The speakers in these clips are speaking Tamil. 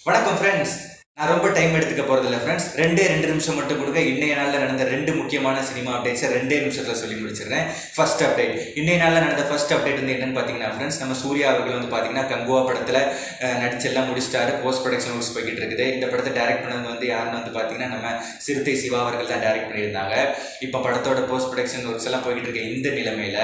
வணக்கம் ஃப்ரெண்ட்ஸ். நான் ரொம்ப டைம் எடுத்துக்க போகிறதில்ல ஃப்ரெண்ட்ஸ். ரெண்டு நிமிஷம் மட்டும் கொடுங்க. இன்றைய நாளில் நடந்த ரெண்டு முக்கியமான சினிமா அப்டேட்ஸை 2 நிமிஷத்தில் சொல்லி முடிச்சிடுறேன். ஃபர்ஸ்ட் அப்டேட், இன்றைய நாளில் நடந்த ஃபர்ஸ்ட் அப்டேட் வந்து என்னென்னு பார்த்தீங்கன்னா ஃப்ரெண்ட்ஸ், நம்ம சூர்யா அவர்கள் வந்து பார்த்தீங்கன்னா கங்குவா படத்தில் நடிச்செல்லாம் முடிச்சிட்டாரு. போஸ்ட் ப்ரொடக்ஷன் ஒர்க்ஸ் போய்கிட்டு இருக்குது. இந்த படத்தை டைரக்ட் பண்ணது வந்து யாருன்னு வந்து பார்த்தீங்கன்னா நம்ம சிறுத்தை சிவா அவர்கள் தான் டைரக்ட் பண்ணியிருந்தாங்க. இப்போ படத்தோட போஸ்ட் ப்ரொடக்ஷன் ஒர்க்ஸ் எல்லாம் போய்கிட்டு இருக்க இந்த நிலைமையில்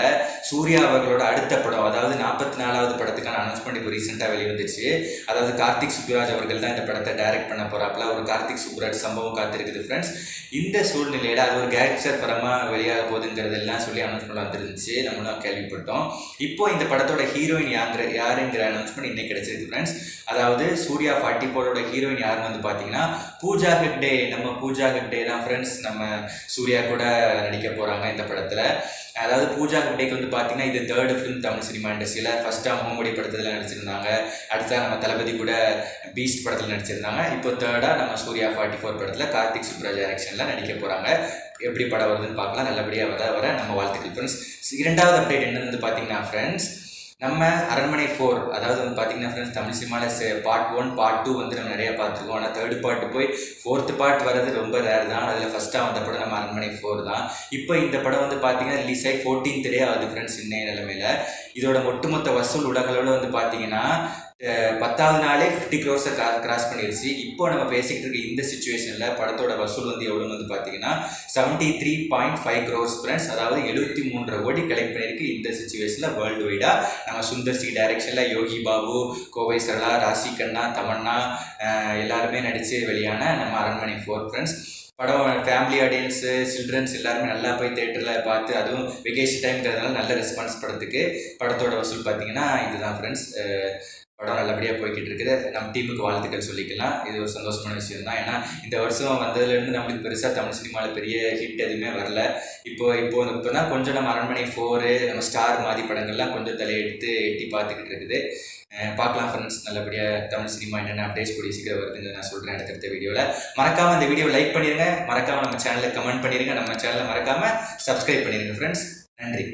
சூர்யா அவர்களோட அடுத்த படம், அதாவது 44வது படத்துக்கான அனௌன்ஸ்மெண்ட் இப்போ ரீசெண்டாக வெளிவந்துச்சு. அதாவது கார்த்திக் சுப்புராஜ் அவர்கள் தான் இந்த படத்தை டைரக்ட் பண்ண போகிறாப்புல. ஒரு கார்த்திக் சுப்புராஜ் சம்பவம் காத்திருக்குது ஃப்ரெண்ட்ஸ். இந்த சூழ்நிலையில் அது ஒரு கேங்ஸ்டர் படமாக வெளியாக போகுதுங்கிறதெல்லாம் சொல்லி அனௌன்ஸ்மெண்ட் வந்துருந்துச்சு, நம்மளும் கேள்விப்பட்டோம். இப்போ இந்த படத்தோட ஹீரோயின் யாருங்கிற அனௌன்ஸ்மெண்ட் இன்னைக்கு கிடைச்சிருக்கு ஃப்ரெண்ட்ஸ். அதாவது சூர்யா 44ஓட ஹீரோயின் யாருன்னு வந்து பார்த்தீங்கன்னா பூஜா ஹெக்டே. நம்ம பூஜா ஹெக்டே தான் ஃப்ரெண்ட்ஸ் நம்ம சூர்யா கூட நடிக்க போகிறாங்க இந்த படத்தில். அதாவது பூஜா ஹெக்டேக்கு வந்து பார்த்தீங்கன்னா இது 3rd ஃபிலிம் தமிழ் சினிமா இண்டஸ்ட்ரியில். ஃபஸ்ட்டாக மோமுடி படத்தில் நடிச்சிருந்தாங்க. அடுத்தா நம்ம தளபதி கூட பீஸ்ட் படத்தில் நடிச்சிருந்தாங்க. இப்போ 3rd நம்ம சூர்யா 44 படத்தில் கார்த்திக் சுப்புராஜ் டைரக்ஷனில் நடிக்க போகிறாங்க. எப்படி படம் வருதுன்னு பார்க்கலாம். நல்லபடியாக வர நம்ம வாழ்த்துக்கள் ஃப்ரெண்ட்ஸ். இரண்டாவது அப்டேட் என்னன்னு வந்து பார்த்தீங்கன்னா ஃப்ரெண்ட்ஸ், நம்ம அரண்மனை 4, அதாவது வந்து பார்த்தீங்கன்னா ஃப்ரெண்ட்ஸ் தமிழ் சினிமாவில் பார்ட் 1 பார்ட் 2 வந்து நம்ம நிறையா பார்த்துருக்கோம். ஆனால் 3rd பார்ட் போய் 4th பார்ட் வர்றது ரொம்ப ரேர் தான். அதில் ஃபஸ்ட்டாக வந்த படம் நம்ம அரண்மனை 4 தான். இப்போ இந்த படம் வந்து பார்த்தீங்கன்னா ரிலீஸ் ஆகி 14th டே ஆகுது ஃப்ரெண்ட்ஸ். இன்னைய நிலைமையில் இதோட ஒட்டுமொத்த வசூல் உலகளவில் வந்து பார்த்தீங்கன்னா 10வது நாளே 50 crores கிராஸ் பண்ணிருச்சு. இப்போ நம்ம பேசிக்கிட்டு இருக்க இந்த சுச்சுவேஷனில் படத்தோட வசூல் வந்து எவ்வளோன்னு வந்து பார்த்தீங்கன்னா 73.5 crores ஃப்ரெண்ட்ஸ். அதாவது 73 கோடி கலெக்ட் பண்ணியிருக்கு இந்த சுச்சுவேஷனில் வேர்ல்டு வைடாக. நம்ம சுந்தர் சி டைரக்ஷனில் யோகி பாபு, கோவை சரளா, ராசி கண்ணா, தமன்னா எல்லாருமே நடித்து வெளியான நம்ம அரண்மனை 4 ஃப்ரெண்ட்ஸ். படம் ஃபேமிலி ஆடியன்ஸு, சில்ட்ரன்ஸ் எல்லாருமே நல்லா போய் தேட்டரில் பார்த்து, அதுவும் வெகேஷன் டைம்ங்கிறதுனால நல்ல ரெஸ்பான்ஸ் படத்துக்கு. படத்தோட வசூல் பார்த்தீங்கன்னா இதுதான் ஃப்ரெண்ட்ஸ். படம் நல்லபடியாக போய்கிட்டு இருக்குது. நம்ம டீமுக்கு வாழ்த்துக்கள் சொல்லிக்கலாம். இது ஒரு சந்தோஷமான விஷயம் தான். ஏன்னா இந்த வருஷம் வந்ததுலேருந்து நம்மளுக்கு பெருசாக தமிழ் சினிமாவில் பெரிய ஹிட் எதுவுமே வரல. இப்போ தான் கொஞ்சம் நம்ம அரண்மனை 4, நம்ம ஸ்டார் மாதிரி படங்கள்லாம் கொஞ்சம் தலையெடுத்து எட்டி பார்த்துக்கிட்டு இருக்குது. பார்க்கலாம் ஃப்ரெண்ட்ஸ். நல்லபடியாக தமிழ் சினிமா என்னென்ன அப்டேட்ஸ் கூடிய சீக்கிரம் வருதுங்க நான் சொல்கிறேன் அடுத்த வீடியோவில். மறக்காமல் இந்த வீடியோவை லைக் பண்ணிடுங்க. மறக்காமல் நம்ம சேனலில் கமெண்ட் பண்ணிடுங்க. நம்ம சேனலை மறக்காமல் சப்ஸ்கிரைப் பண்ணிடுங்க ஃப்ரெண்ட்ஸ். நன்றி.